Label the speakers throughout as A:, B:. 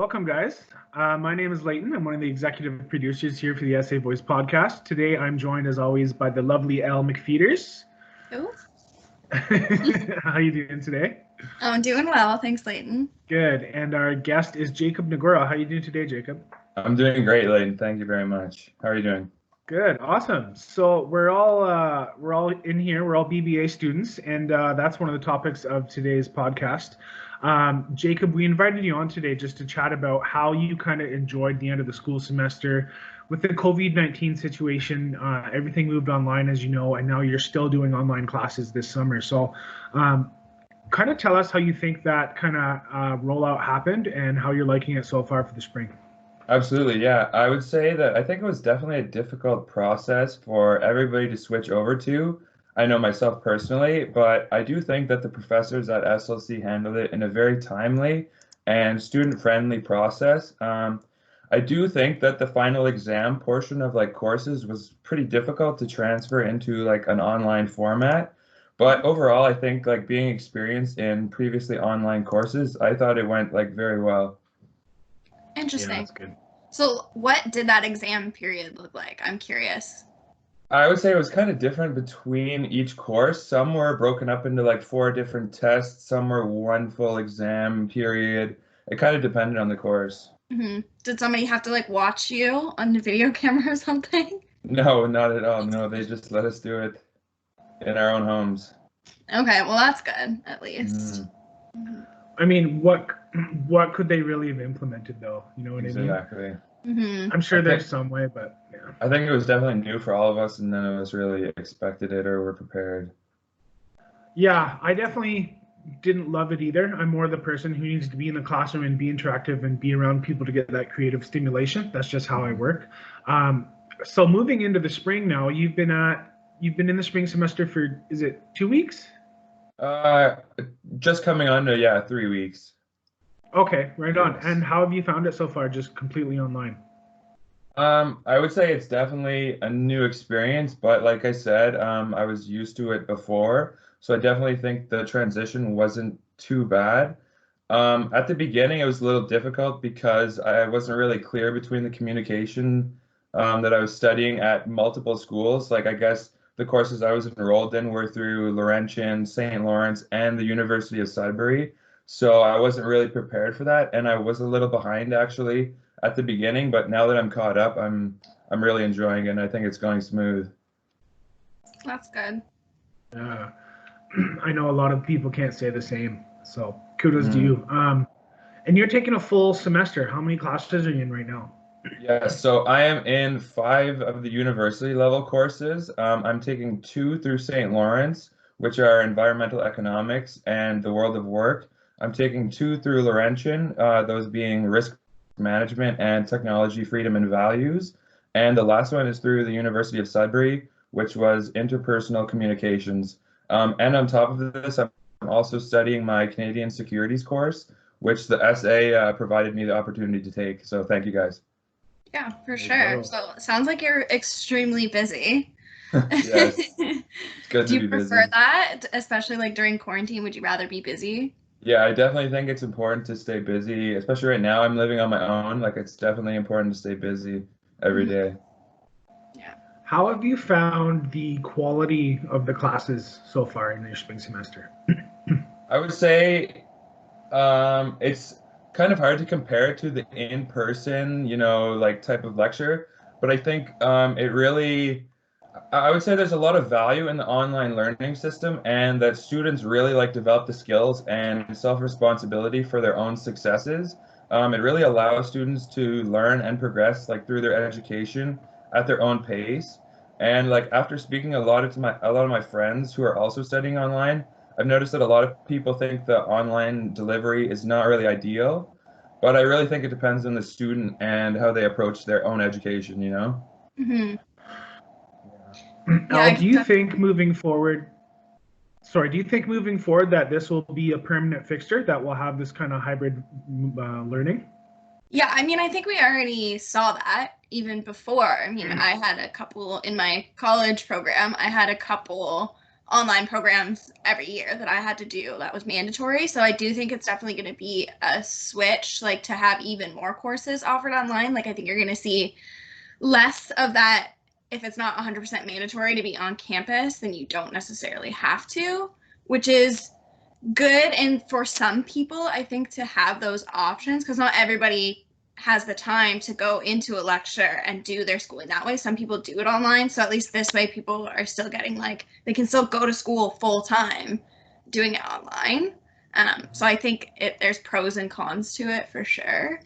A: Welcome, guys. My name is Leighton. I'm one of the executive producers here for the SA Voice podcast. Today, I'm joined, as always, by the lovely Elle McFeeters.
B: Oh,
A: How you doing today?
B: I'm doing well. Thanks, Leighton.
A: Good. And our guest is Jacob Nagura. How you doing today, Jacob?
C: I'm doing great, Leighton. Thank you very much. How are you doing?
A: Good. Awesome. So we're all in here. We're all BBA students, and that's one of the topics of today's podcast. Jacob, we invited you on today just to chat about how you kind of enjoyed the end of the school semester with the COVID-19 situation. Everything moved online, as you know, and now you're still doing online classes this summer. So, kind of tell us how you think that kind of rollout happened and how you're liking it so far for the spring.
C: Absolutely, yeah. I would say that I think it was definitely a difficult process for everybody to switch over to. I know myself personally, but I do think that the professors at SLC handled it in a very timely and student-friendly process. I do think that the final exam portion of like courses was pretty difficult to transfer into like an online format. But overall, I think like being experienced in previously online courses, I thought it went like very well.
A: Yeah,
B: Interesting.
A: that's good.
B: So, what did that exam period look like? I'm curious.
C: I would say it was kind of different between each course. Some were broken up into like four different tests, some were one full exam period. It kind of depended on the course.
B: Did somebody have to like watch you on the video camera or something?
C: No, not at all. No, they just let us do it in our own homes.
B: Okay, well that's good at least.
A: I mean, what could they really have implemented though? You know what I mean?
C: Exactly.
A: I'm sure
C: I
A: there's
C: think
A: some way, but yeah.
C: I think it was definitely new for all of us, and none of us really expected it or were prepared.
A: Yeah, I definitely didn't love it either. I'm more the person who needs to be in the classroom and be interactive and be around people to get that creative stimulation. That's just how I work. So moving into the spring now, you've been in the spring semester for, is it 2 weeks?
C: Uh, just coming on to, yeah, 3 weeks.
A: Okay, right on.
C: Yes.
A: And how have you found it so far, just completely online?
C: I would say it's definitely a new experience, but like I said, I was used to it before, so I definitely think the transition wasn't too bad. At the beginning, it was a little difficult because I wasn't really clear between the communication that I was studying at multiple schools. Like I guess the courses I was enrolled in were through Laurentian, St. Lawrence, and the University of Sudbury. So I wasn't really prepared for that, and I was a little behind actually at the beginning, but now that I'm caught up, I'm really enjoying it, and I think it's going smooth.
B: That's good.
A: Uh, I know a lot of people can't say the same, so kudos to
C: Mm.
A: you. And you're taking a full semester. How many classes are you in right now?
C: Yeah, so I am in five of the university level courses. I'm taking two through St. Lawrence, which are environmental economics and the world of work. I'm taking two through Laurentian, those being risk management and technology freedom and values. And the last one is through the University of Sudbury, which was interpersonal communications. And on top of this, I'm also studying my Canadian securities course, which the SA provided me the opportunity to take. So thank you guys.
B: Yeah, for
A: There you
B: sure.
A: go.
B: So, it sounds like you're extremely busy.
C: Yes, it's good
B: Do
C: to
B: you
C: be
B: prefer
C: busy.
B: that, especially like during quarantine? Would you rather be busy?
C: Yeah, I definitely think it's important to stay busy, especially right now. I'm living on my own. Like, it's definitely important to stay busy every
B: Mhm.
C: day.
B: Yeah.
A: How have you found the quality of the classes so far in your spring semester?
C: I would say it's kind of hard to compare it to the in-person, like type of lecture, but I think it really, I would say there's a lot of value in the online learning system, and that students really like develop the skills and self-responsibility for their own successes. It really allows students to learn and progress like through their education at their own pace. And like after speaking a lot of my friends who are also studying online, I've noticed that a lot of people think the online delivery is not really ideal, but I really think it depends on the student and how they approach their own education, you know?
B: hmm Yeah,
A: Al,
B: I can definitely.
A: do you think moving forward that this will be a permanent fixture that will have this kind of hybrid learning?
B: Yeah, I mean, I think we already saw that even before. I mean, I had a couple in my college program, I had a couple online programs every year that I had to do that was mandatory. So I do think it's definitely going to be a switch, like to have even more courses offered online. Like I think you're going to see less of that. If it's not 100% mandatory to be on campus, then you don't necessarily have to, which is good. And for some people, I think to have those options, because not everybody has the time to go into a lecture and do their schooling that way. Some people do it online. So at least this way, people are still getting like, they can still go to school full time doing it online. So I think there's pros and cons to it for sure.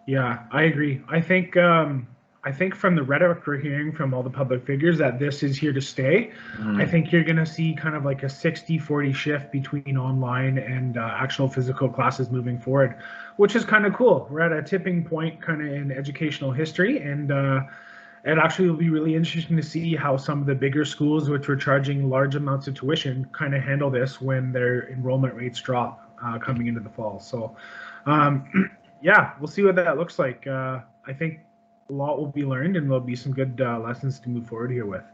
A: Yeah, I agree. I think from the rhetoric we're hearing from all the public figures that this is here to stay. I think you're going to see kind of like a 60-40 shift between online and actual physical classes moving forward, which is kind of cool. We're at a tipping point kind of in educational history, and it actually will be really interesting to see how some of the bigger schools, which were charging large amounts of tuition, kind of handle this when their enrollment rates drop coming into the fall. So yeah, we'll see what that looks like. I think a lot will be learned, and there'll be some good lessons to move forward here with.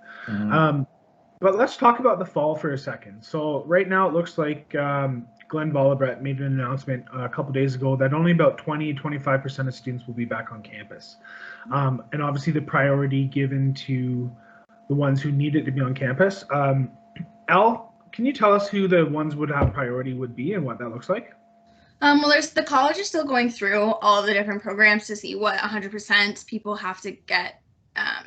A: But let's talk about the fall for a second. So right now it looks like Glenn Vollebrecht made an announcement a couple days ago that only about 20-25% of students will be back on campus. And obviously the priority given to the ones who need it to be on campus. Elle, can you tell us who the ones would have priority would be and what that looks like?
B: Well, the college is still going through all of the different programs to see what 100% people have to get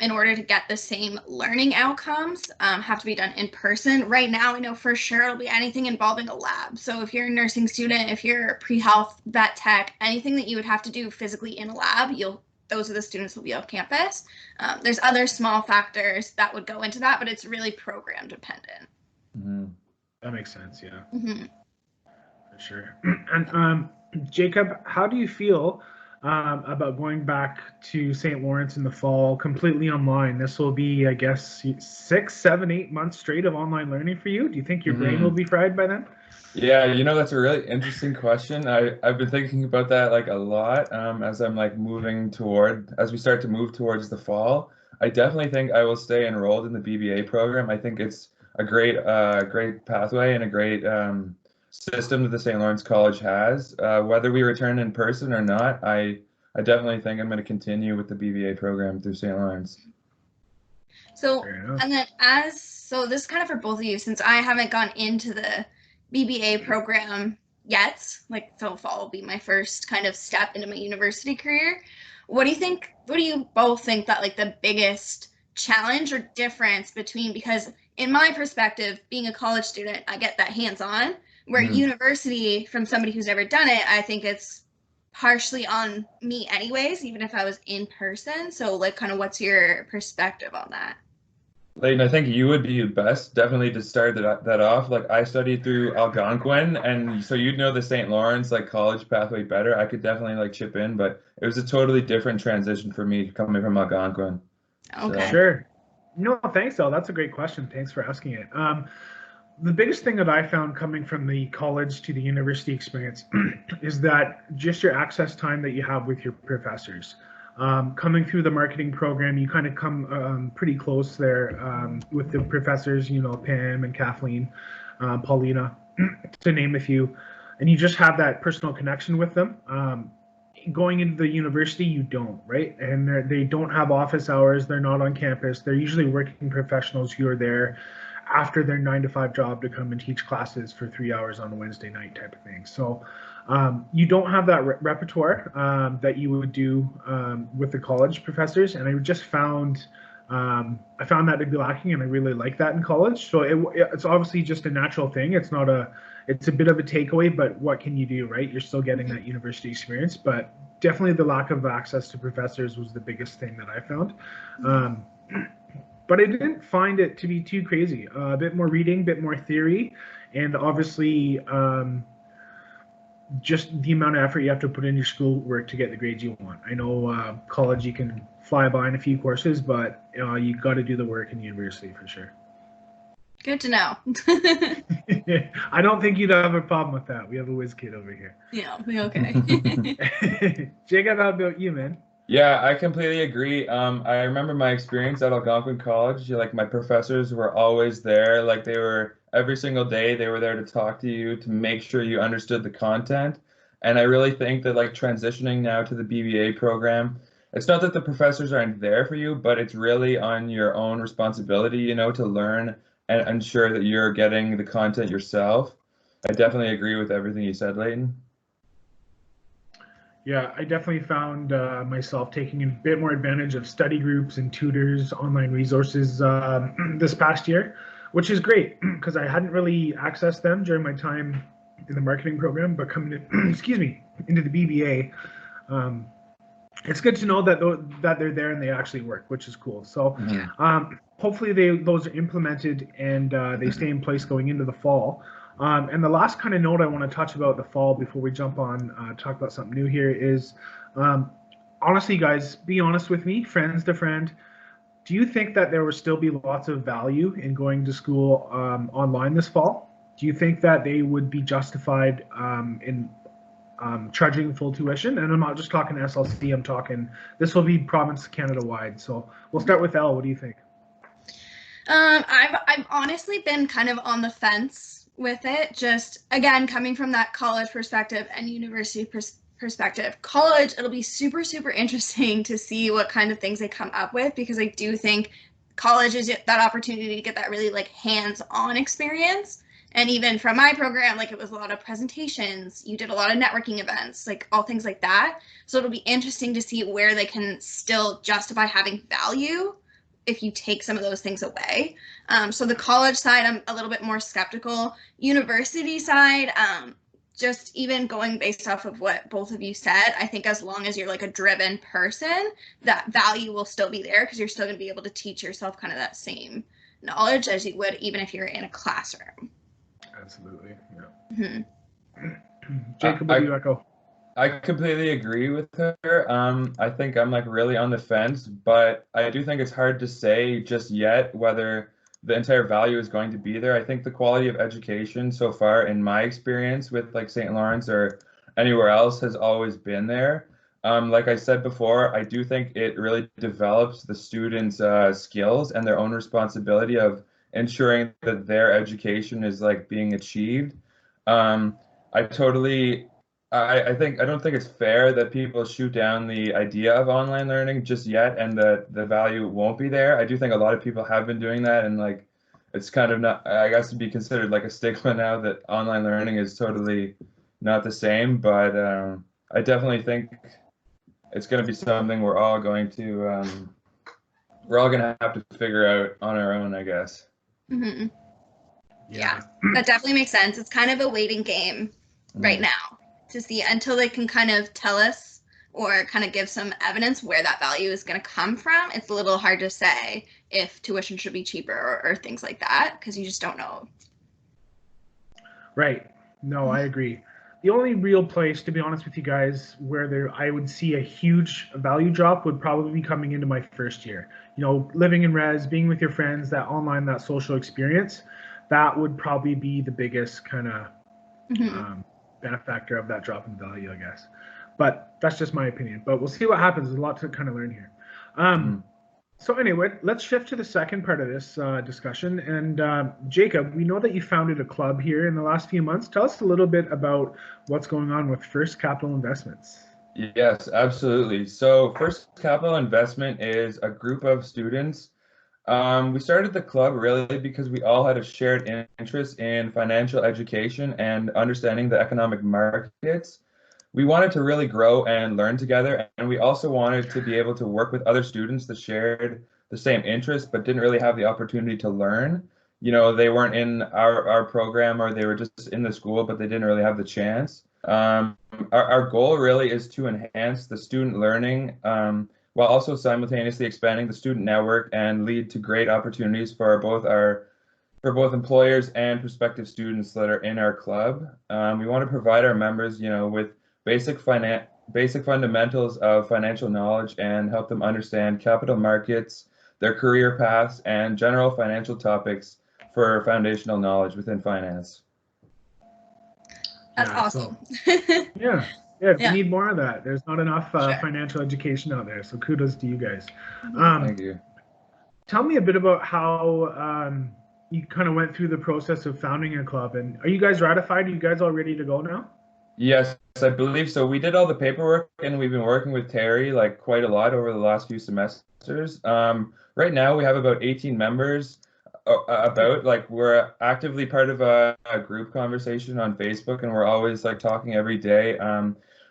B: in order to get the same learning outcomes, have to be done in person. Right now, I know for sure it'll be anything involving a lab. So if you're a nursing student, if you're a pre-health, vet tech, anything that you would have to do physically in a lab, those are the students who will be off campus. There's other small factors that would go into that, but it's really program dependent.
A: That makes sense, yeah. For sure. And Jacob, how do you feel about going back to St. Lawrence in the fall completely online? This will be, I guess, 6, 7, 8 months straight of online learning for you. Do you think your brain will be fried by then?
C: Yeah, that's a really interesting question. I've been thinking about that like a lot as I'm like as we start to move towards the fall. I definitely think I will stay enrolled in the BBA program. I think it's a great pathway and a great system that the St. Lawrence College has. Whether we return in person or not, I definitely think I'm going to continue with the BBA program through St. Lawrence.
B: So, and then so this is kind of for both of you, since I haven't gone into the BBA program yet, so fall will be my first kind of step into my university career. What do you both think that like the biggest challenge or difference between, because in my perspective, being a college student, I get that hands-on, where university, from somebody who's never done it, I think it's partially on me anyways, even if I was in person. So like kind of what's your perspective on that?
C: Leighton, I think you would be best definitely to start that off. Like I studied through Algonquin, and so you'd know the St. Lawrence like college pathway better. I could definitely like chip in, but it was a totally different transition for me coming from Algonquin.
B: Okay.
C: So.
A: Sure. No, thanks, Elle. That's a great question. Thanks for asking it. The biggest thing that I found coming from the college to the university experience is that just your access time that you have with your professors. Coming through the marketing program, you kind of come pretty close there with the professors, Pam and Kathleen, Paulina, to name a few, and you just have that personal connection with them. Going into the university, you don't, right? And they don't have office hours. They're not on campus. They're usually working professionals who are there after their 9-to-5 job to come and teach classes for 3 hours on a Wednesday night type of thing. So you don't have that repertoire that you would do with the college professors. And I just found that to be lacking, and I really like that in college. So it's obviously just a natural thing. It's a bit of a takeaway, but what can you do, right? You're still getting that university experience, but definitely the lack of access to professors was the biggest thing that I found. But I didn't find it to be too crazy. A bit more reading, a bit more theory, and obviously just the amount of effort you have to put in your schoolwork to get the grades you want. I know college you can fly by in a few courses, but you got to do the work in university for sure.
B: Good to know.
A: I don't think you'd have a problem with that. We have a whiz kid over here.
B: Yeah, okay.
A: Jacob, how about you, man?
C: Yeah, I completely agree. I remember my experience at Algonquin College. Like my professors were always there. Like they were every single day, they were there to talk to you to make sure you understood the content. And I really think that like transitioning now to the BBA program, it's not that the professors aren't there for you, but it's really on your own responsibility, to learn and ensure that you're getting the content yourself. I definitely agree with everything you said, Leighton.
A: Yeah, I definitely found myself taking a bit more advantage of study groups and tutors, online resources this past year, which is great because I hadn't really accessed them during my time in the marketing program. But coming in, excuse me, into the BBA, um, it's good to know that that they're there and they actually work, which is cool. So
C: Mhm.
A: hopefully those are implemented and they stay in place going into the fall. And the last kind of note I want to touch about the fall before we jump on talk about something new here is um, honestly, guys, be honest with me, friends to friend. Do you think that there will still be lots of value in going to school online this fall? Do you think that they would be justified in charging full tuition? And I'm not just talking SLC, I'm talking this will be province Canada wide. So we'll start with Elle. What do you think?
B: I've honestly been kind of on the fence with it. Just again, coming from that college perspective and university perspective. College, it'll be super, super interesting to see what kind of things they come up with, because I do think college is that opportunity to get that really like hands-on experience. And even from my program, like it was a lot of presentations, you did a lot of networking events, like all things like that. So it'll be interesting to see where they can still justify having value if you take some of those things away. So the college side, I'm a little bit more skeptical. University side, just even going based off of what both of you said, I think as long as you're like a driven person, that value will still be there because you're still going to be able to teach yourself kind of that same knowledge as you would even if you're in a classroom.
A: Absolutely. Yeah.
B: Mm-hmm.
A: Jacob, what do
C: I,
A: you echo?
C: I completely agree with her. I think I'm like really on the fence, but I do think it's hard to say just yet whether the entire value is going to be there. I think the quality of education so far, in my experience with like St. Lawrence or anywhere else, has always been there. Like I said before, I do think it really develops the students' skills and their own responsibility of ensuring that their education is like being achieved. Um, I totally I don't think it's fair that people shoot down the idea of online learning just yet and that the value won't be there. I do think a lot of people have been doing that, and like it's kind of not, I guess, to be considered like a stigma now that online learning is totally not the same. But I definitely think it's going to be something we're all going to have to figure out on our own, I guess.
B: Mm-hmm. Yeah, that definitely makes sense. It's kind of a waiting game right now to see until they can kind of tell us or kind of give some evidence where that value is going to come from. It's a little hard to say if tuition should be cheaper or things like that because you just don't know.
A: Right. No, I agree. The only real place, to be honest with you guys, where I would see a huge value drop would probably be coming into my first year. Living in res, being with your friends, that online, that social experience, that would probably be the biggest kind of benefactor of that drop in value, I guess. But that's just my opinion. But we'll see what happens. There's a lot to kind of learn here. So anyway, let's shift to the second part of this discussion. And Jacob, we know that you founded a club here in the last few months. Tell us a little bit about what's going on with First Capital Investments.
C: Yes, absolutely. So First Capital Investment is a group of students. We started the club really because we all had a shared interest in financial education and understanding the economic markets. We wanted to really grow and learn together, and we also wanted to be able to work with other students that shared the same interest but didn't really have the opportunity to learn. They weren't in our program, or they were just in the school, but they didn't really have the chance. Our goal really is to enhance the student learning while also simultaneously expanding the student network and lead to great opportunities for both employers and prospective students that are in our club. We want to provide our members, with basic fundamentals of financial knowledge and help them understand capital markets, their career paths, and general financial topics for foundational knowledge within finance.
B: That's awesome.
A: Yeah. Yeah, we
B: Yeah.
A: need more of that. There's not enough
B: Sure.
A: financial education out there. So kudos to you guys.
C: Thank you.
A: Tell me a bit about how you kind of went through the process of founding a club. And are you guys ratified? Are you guys all ready to go now?
C: Yes, I believe so. We did all the paperwork and we've been working with Terry like quite a lot over the last few semesters. Right now we have about 18 members. About like we're actively part of a group conversation on Facebook and we're always like talking every day.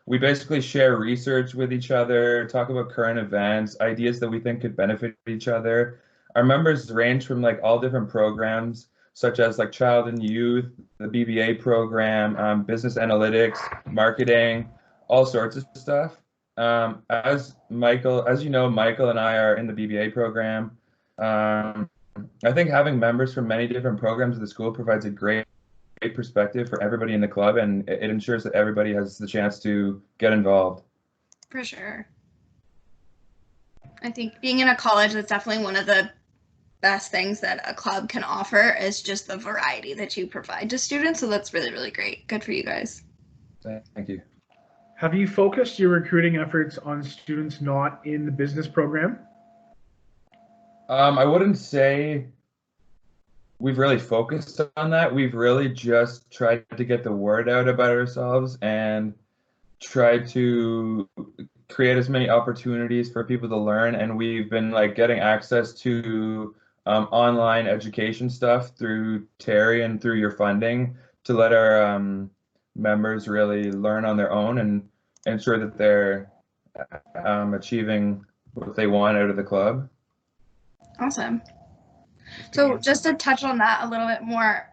C: We basically share research with each other, talk about current events, ideas that we think could benefit each other. Our members range from like all different programs, such as like child and youth, the BBA program, business analytics, marketing, all sorts of stuff. As Michael, as you know, Michael and I are in the BBA program. I think having members from many different programs at the school provides a great perspective for everybody in the club, and it ensures that everybody has the chance to get involved.
B: For sure. I think being in a college, that's definitely one of the best things that a club can offer is just the variety that you provide to students. So that's really, really great. Good for you guys.
C: Thank you.
A: Have you focused your recruiting efforts on students not in the business program?
C: I wouldn't say we've really focused on that. We've really just tried to get the word out about ourselves and tried to create as many opportunities for people to learn. And we've been like getting access to online education stuff through Terry and through your funding to let our members really learn on their own and ensure that they're achieving what they want out of the club.
B: Awesome. So just to touch on that a little bit more,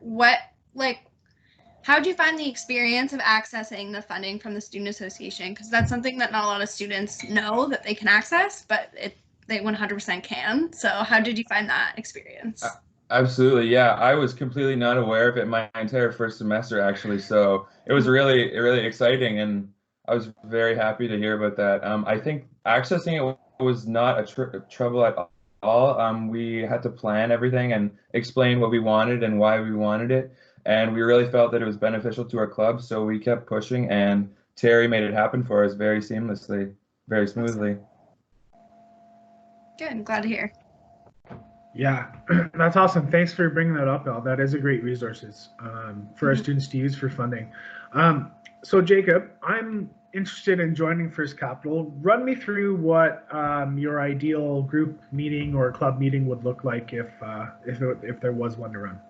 B: how did you find the experience of accessing the funding from the Student Association? Because that's something that not a lot of students know that they can access, but they 100% can. So how did you find that experience?
C: Absolutely, yeah. I was completely not aware of it my entire first semester, actually. So it was really, really exciting, and I was very happy to hear about that. I think accessing it was not a trouble at all. We had to plan everything and explain what we wanted and why we wanted it. And we really felt that it was beneficial to our club, so we kept pushing, and Terry made it happen for us very seamlessly, very smoothly.
B: Good. I'm glad to hear.
A: Yeah, that's awesome. Thanks for bringing that up, Al. That is a great resources for our students to use for funding. So Jacob, I'm interested in joining First Capital. Run me through what your ideal group meeting or club meeting would look like if there was one to run.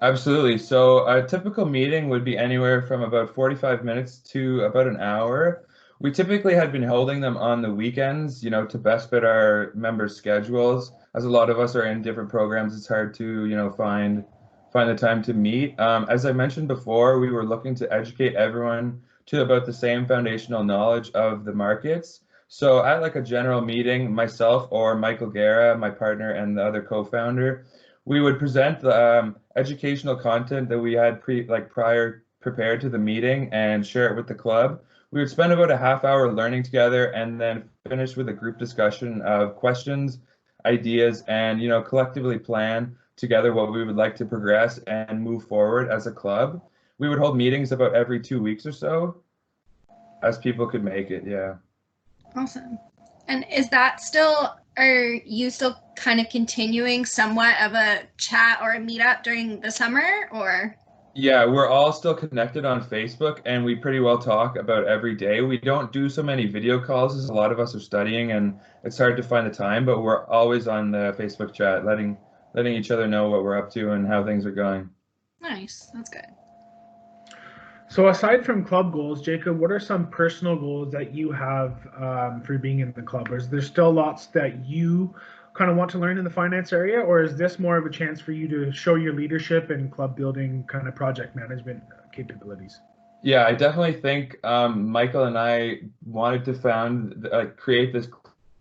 C: Absolutely. So a typical meeting would be anywhere from about 45 minutes to about an hour. We typically had been holding them on the weekends, to best fit our members' schedules. As a lot of us are in different programs, it's hard to, find the time to meet. As I mentioned before, we were looking to educate everyone to about the same foundational knowledge of the markets. So at like a general meeting, myself or Michael Guerra, my partner and the other co-founder, we would present the educational content that we had prior prepared to the meeting and share it with the club. We would spend about a half hour learning together and then finish with a group discussion of questions, ideas, and collectively plan together what we would like to progress and move forward as a club. We would hold meetings about every 2 weeks or so as people could make it. Yeah.
B: Awesome. And are you still kind of continuing somewhat of a chat or a meetup during the summer, or?
C: Yeah, we're all still connected on Facebook and we pretty well talk about every day. We don't do so many video calls as a lot of us are studying and it's hard to find the time, but we're always on the Facebook chat, letting each other know what we're up to and how things are going.
B: Nice. That's good.
A: So aside from club goals, Jacob, what are some personal goals that you have for being in the club? Or is there still lots that you kind of want to learn in the finance area, or is this more of a chance for you to show your leadership and club building kind of project management capabilities?
C: Yeah, I definitely think Michael and I wanted to create this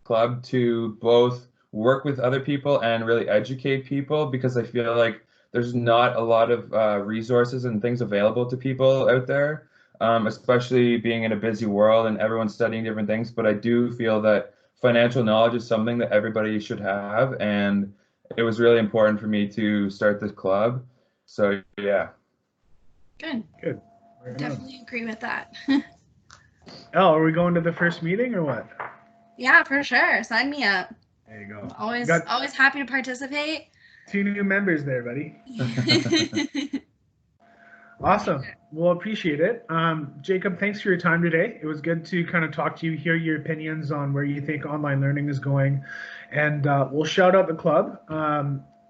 C: club to both work with other people and really educate people because I feel like there's not a lot of resources and things available to people out there, especially being in a busy world and everyone's studying different things. But I do feel that financial knowledge is something that everybody should have, and it was really important for me to start this club. So yeah.
B: Good.
A: Good.
B: Definitely agree with that.
A: Oh, are we going to the first meeting or what?
B: Yeah, for sure. Sign me up.
A: There you go.
B: Always,
A: Got
B: always happy to participate.
A: 2 new members there, buddy. Awesome. Well, appreciate it. Jacob, thanks for your time today. It was good to kind of talk to you, hear your opinions on where you think online learning is going. And we'll shout out the club.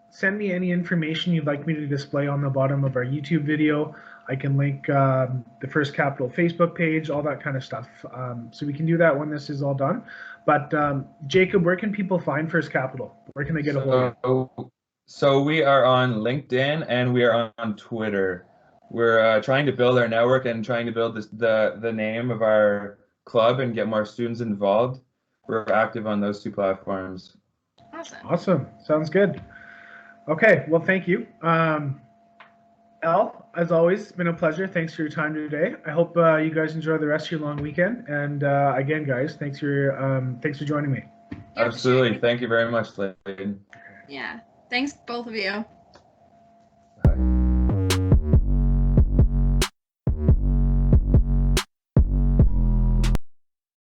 A: Send me any information you'd like me to display on the bottom of our YouTube video. I can link the First Capital Facebook page, all that kind of stuff. So we can do that when this is all done. But Jacob, where can people find First Capital? Where can they get a hold of you?
C: So we are on LinkedIn and we are on Twitter. We're trying to build our network and trying to build the name of our club and get more students involved. We're active on those 2 platforms.
A: Awesome. Sounds good. Okay. Well, thank you. Al, as always, it's been a pleasure. Thanks for your time today. I hope you guys enjoy the rest of your long weekend. And again, guys, thanks for joining me.
C: Absolutely. Thank you very much, Layden.
B: Yeah. Thanks, both of you.